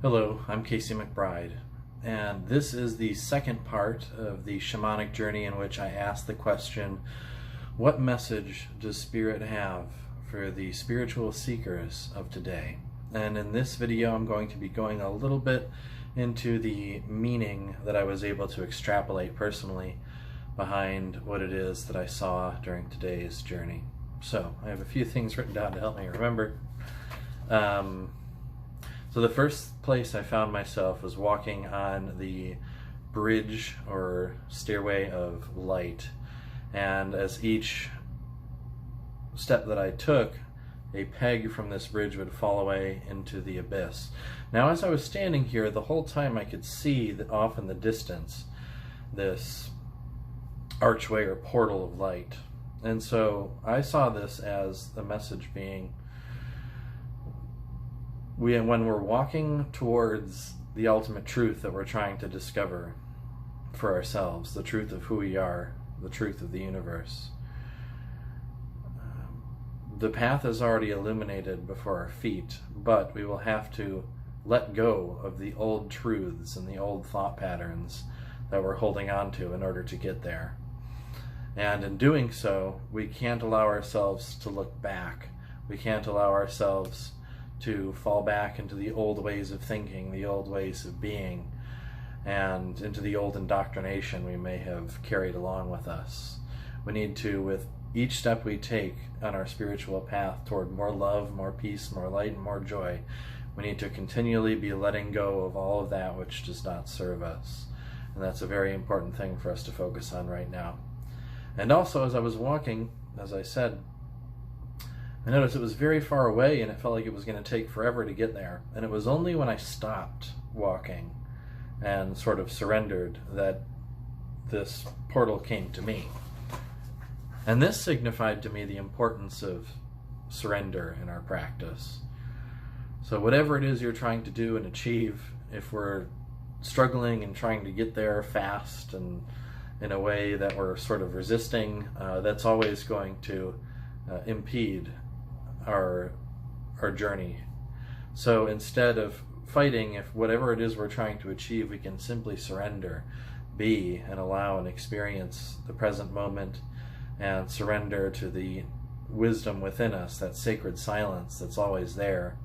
Hello, I'm Casey McBride, and this is the second part of the shamanic journey in which I ask the question, what message does Spirit have for the spiritual seekers of today? And in this video I'm going to be going a little bit into the meaning that I was able to extrapolate personally behind what it is that I saw during today's journey. So I have a few things written down to help me remember. So the first place I found myself was walking on the bridge or stairway of light, and as each step that I took, a peg from this bridge would fall away into the abyss. Now as I was standing here, the whole time I could see that off in the distance this archway or portal of light, and so I saw this as the message being, when we're walking towards the ultimate truth that we're trying to discover for ourselves, the truth of who we are, the truth of the universe, the path is already illuminated before our feet, but we will have to let go of the old truths and the old thought patterns that we're holding on to in order to get there. And in doing so, we can't allow ourselves to look back. We can't allow ourselves to fall back into the old ways of thinking, the old ways of being, and into the old indoctrination we may have carried along with us. We need to, with each step we take on our spiritual path toward more love, more peace, more light, and more joy, we need to continually be letting go of all of that which does not serve us. And that's a very important thing for us to focus on right now. And also, as I was walking, as I said, I noticed it was very far away and it felt like it was going to take forever to get there. And it was only when I stopped walking and sort of surrendered that this portal came to me. And this signified to me the importance of surrender in our practice. So whatever it is you're trying to do and achieve, if we're struggling and trying to get there fast and in a way that we're sort of resisting, that's always going to impede our journey. So instead of fighting, if whatever it is we're trying to achieve, we can simply surrender, be, and allow and experience the present moment, and surrender to the wisdom within us, that sacred silence that's always there,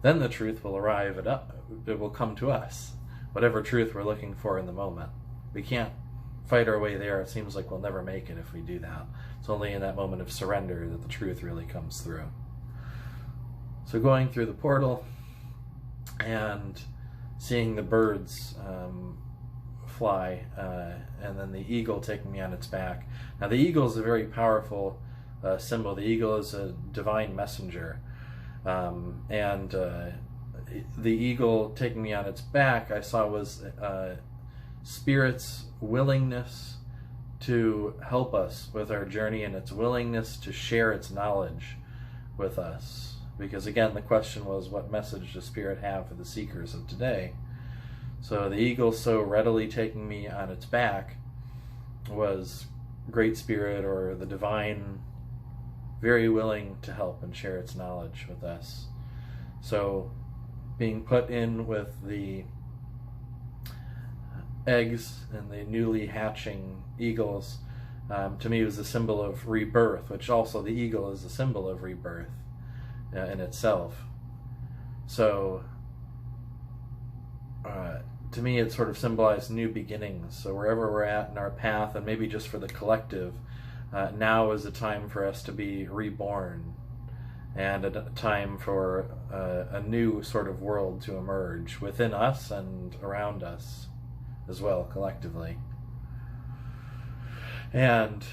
then the truth will arrive it will come to us, whatever truth we're looking for in the moment. We can't fight our way there. It seems like we'll never make it if we do that. It's only in that moment of surrender that the truth really comes through. So going through the portal and seeing the birds fly, and then the eagle taking me on its back. Now the eagle is a very powerful symbol. The eagle is a divine messenger, and the eagle taking me on its back I saw was Spirit's willingness to help us with our journey and its willingness to share its knowledge with us. Because again, the question was, what message does Spirit have for the seekers of today? So the eagle so readily taking me on its back was Great Spirit, or the divine, very willing to help and share its knowledge with us. So being put in with the eggs and the newly hatching eagles, to me was a symbol of rebirth, which also the eagle is a symbol of rebirth in itself. So to me it sort of symbolized new beginnings. So wherever we're at in our path, and maybe just for the collective, now is a time for us to be reborn, and a time for a new sort of world to emerge within us and around us as well, collectively. And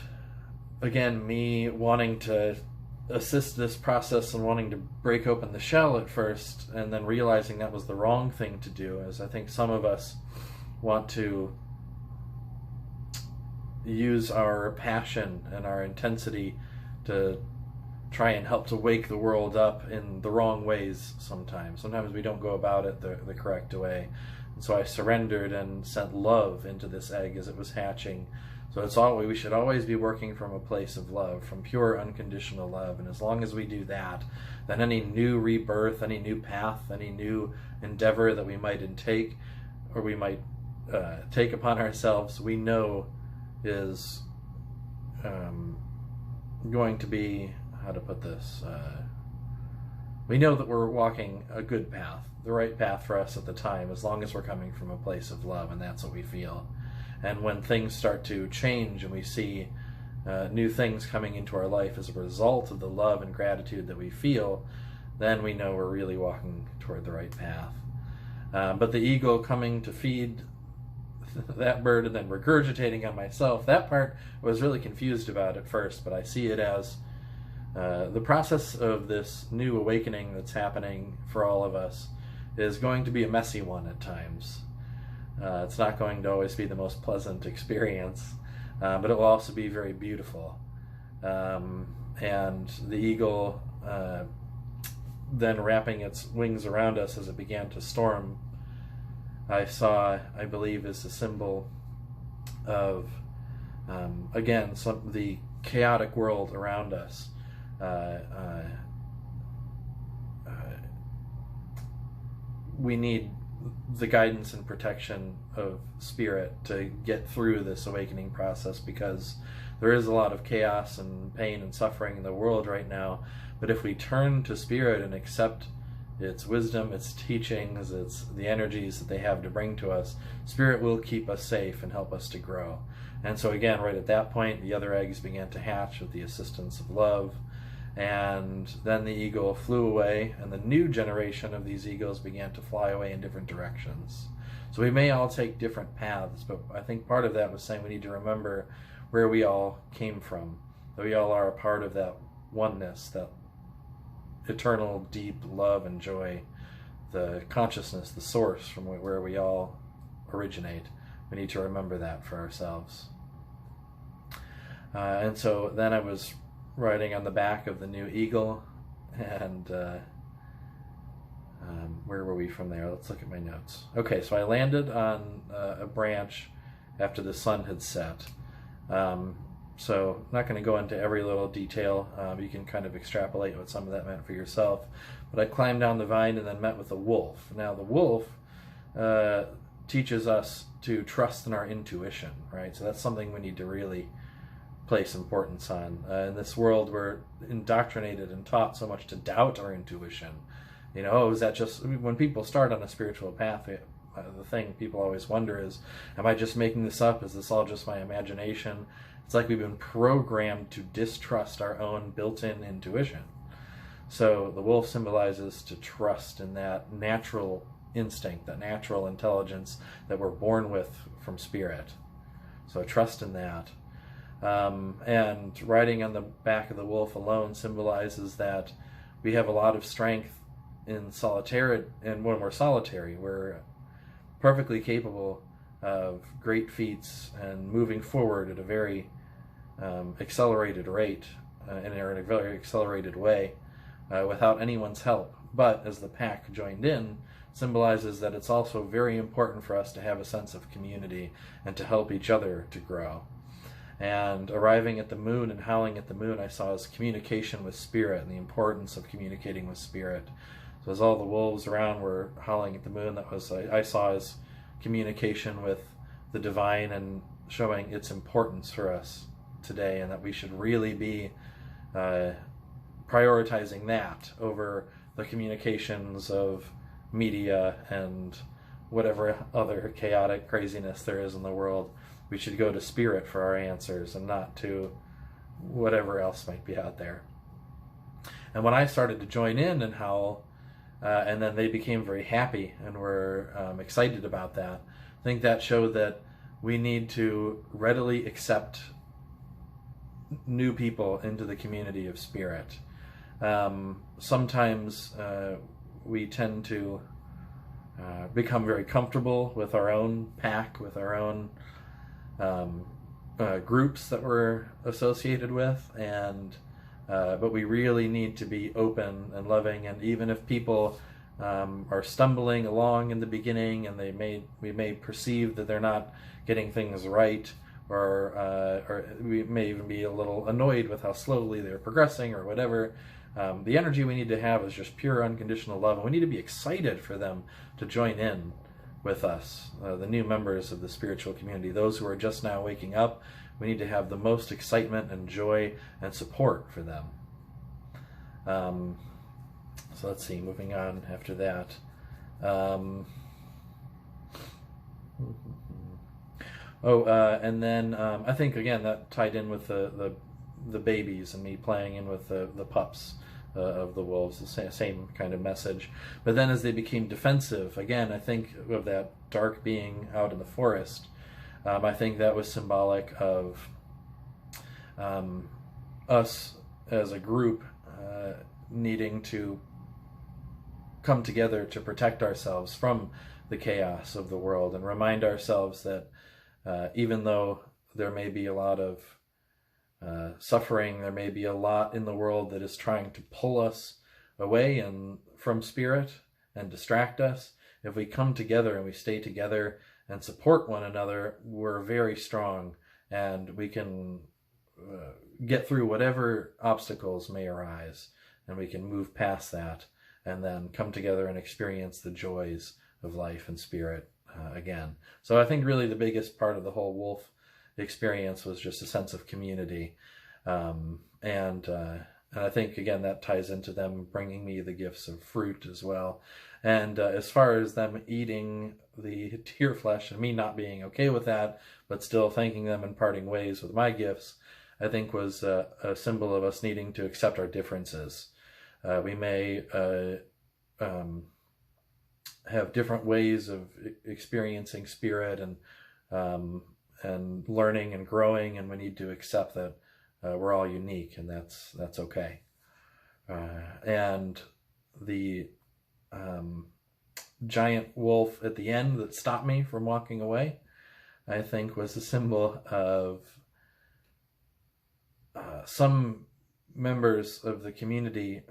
again, me wanting to assist this process and wanting to break open the shell at first, and then realizing that was the wrong thing to do, as I think some of us want to use our passion and our intensity to try and help to wake the world up in the wrong ways sometimes. Sometimes we don't go about it the correct way. And so I surrendered and sent love into this egg as it was hatching, So we should always be working from a place of love, from pure unconditional love. And as long as we do that, then any new rebirth, any new path, any new endeavor that we might take, or we might take upon ourselves, we know is going to be, how to put this, we know that we're walking a good path, the right path for us at the time, as long as we're coming from a place of love, and that's what we feel. And when things start to change and we see new things coming into our life as a result of the love and gratitude that we feel, then we know we're really walking toward the right path. But the ego coming to feed that bird and then regurgitating on myself, that part I was really confused about at first, but I see it as the process of this new awakening that's happening for all of us is going to be a messy one at times. It's not going to always be the most pleasant experience, but it will also be very beautiful. And the eagle then wrapping its wings around us as it began to storm, I saw, I believe, is a symbol of, again, the chaotic world around us. We need the guidance and protection of spirit to get through this awakening process, because there is a lot of chaos and pain and suffering in the world right now. But if we turn to spirit and accept its wisdom, its teachings, its the energies that they have to bring to us, spirit will keep us safe and help us to grow. And so again, right at that point, the other eggs began to hatch with the assistance of love. And then the eagle flew away, and the new generation of these eagles began to fly away in different directions. So we may all take different paths, but I think part of that was saying we need to remember where we all came from, that we all are a part of that oneness, that eternal deep love and joy, the consciousness, the source from where we all originate. We need to remember that for ourselves. And so then I was riding on the back of the new eagle, and where were we from there? Let's look at my notes. Okay, so I landed on a branch after the sun had set. So I'm not going to go into every little detail. You can kind of extrapolate what some of that meant for yourself. But I climbed down the vine and then met with a wolf. Now the wolf teaches us to trust in our intuition, right? So that's something we need to really place importance on. In this world, we're indoctrinated and taught so much to doubt our intuition. You know, oh, is that just, when people start on a spiritual path, the thing people always wonder is, am I just making this up? Is this all just my imagination? It's like we've been programmed to distrust our own built-in intuition. So the wolf symbolizes to trust in that natural instinct, that natural intelligence that we're born with from spirit. So trust in that. And riding on the back of the wolf alone symbolizes that we have a lot of strength in solitary, and when we're solitary, we're perfectly capable of great feats and moving forward at a very accelerated rate, and in a very accelerated way, without anyone's help. But as the pack joined in, symbolizes that it's also very important for us to have a sense of community and to help each other to grow. And arriving at the moon and howling at the moon, I saw as communication with spirit and the importance of communicating with spirit. So as all the wolves around were howling at the moon, that was I saw as communication with the divine and showing its importance for us today, and that we should really be prioritizing that over the communications of media and whatever other chaotic craziness there is in the world. We should go to spirit for our answers and not to whatever else might be out there. And when I started to join in and howl, and then they became very happy and were excited about that, I think that showed that we need to readily accept new people into the community of spirit. Sometimes we tend to become very comfortable with our own pack, with our own groups that we're associated with, and but we really need to be open and loving. And even if people are stumbling along in the beginning and we may perceive that they're not getting things right, or we may even be a little annoyed with how slowly they're progressing or whatever. The energy we need to have is just pure unconditional love, and we need to be excited for them to join in with us, the new members of the spiritual community, those who are just now waking up. We need to have the most excitement and joy and support for them. So let's see, moving on after that. And then I think, again, that tied in with the babies and me playing in with the pups of the wolves, the same kind of message. But then as they became defensive, again, I think of that dark being out in the forest. I think that was symbolic of us as a group needing to come together to protect ourselves from the chaos of the world, and remind ourselves that even though there may be a lot of suffering, there may be a lot in the world that is trying to pull us away and from spirit and distract us, if we come together and we stay together and support one another, we're very strong, and we can get through whatever obstacles may arise, and we can move past that and then come together and experience the joys of life and spirit again. So I think really the biggest part of the whole wolf experience was just a sense of community. And I think, again, that ties into them bringing me the gifts of fruit as well. And as far as them eating the deer flesh and me not being okay with that, but still thanking them and parting ways with my gifts, I think was a symbol of us needing to accept our differences. We may have different ways of experiencing spirit and learning and growing, and we need to accept that we're all unique, and that's okay. And the giant wolf at the end that stopped me from walking away, I think, was a symbol of some members of the community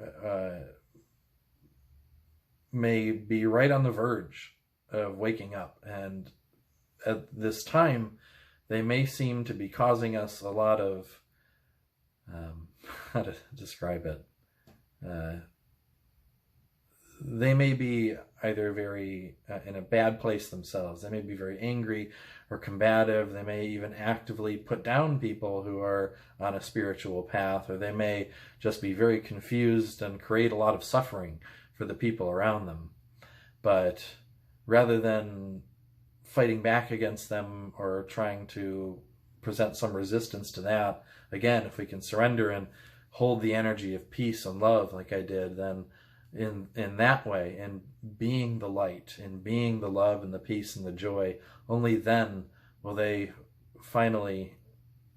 may be right on the verge of waking up, and at this time they may seem to be causing us a lot of how to describe it, they may be either very in a bad place themselves. They may be very angry or combative. They may even actively put down people who are on a spiritual path, or they may just be very confused and create a lot of suffering for the people around them. But rather than fighting back against them or trying to present some resistance to that, again, if we can surrender and hold the energy of peace and love like I did, then in that way, in being the light, in being the love and the peace and the joy, only then will they finally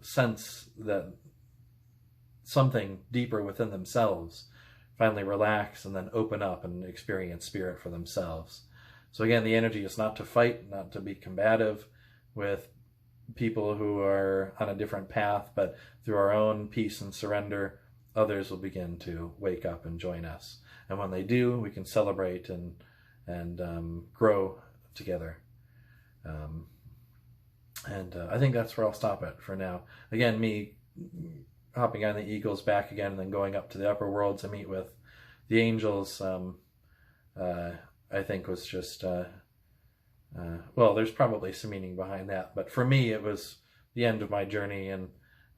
sense that something deeper within themselves, finally relax and then open up and experience spirit for themselves. So again, the energy is not to fight, not to be combative with people who are on a different path, but through our own peace and surrender, others will begin to wake up and join us. And when they do, we can celebrate and grow together. I think that's where I'll stop it for now. Again, me hopping on the eagles back again and then going up to the upper world to meet with the angels, I think was just, well, there's probably some meaning behind that. But for me, it was the end of my journey and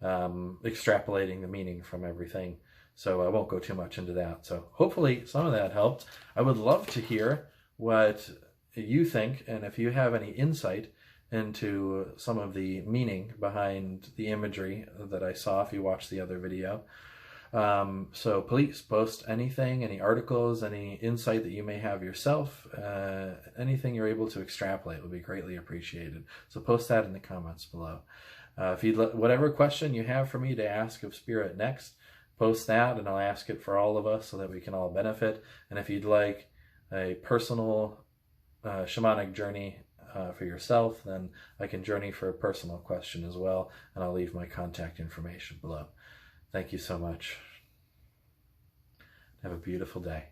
extrapolating the meaning from everything. So I won't go too much into that. So hopefully some of that helped. I would love to hear what you think, and if you have any insight into some of the meaning behind the imagery that I saw if you watched the other video. So please post anything, any articles, any insight that you may have yourself, anything you're able to extrapolate would be greatly appreciated. So post that in the comments below. If you'd whatever question you have for me to ask of Spirit next, post that and I'll ask it for all of us so that we can all benefit. And if you'd like a personal shamanic journey for yourself, then I can journey for a personal question as well, and I'll leave my contact information below. Thank you so much. Have a beautiful day.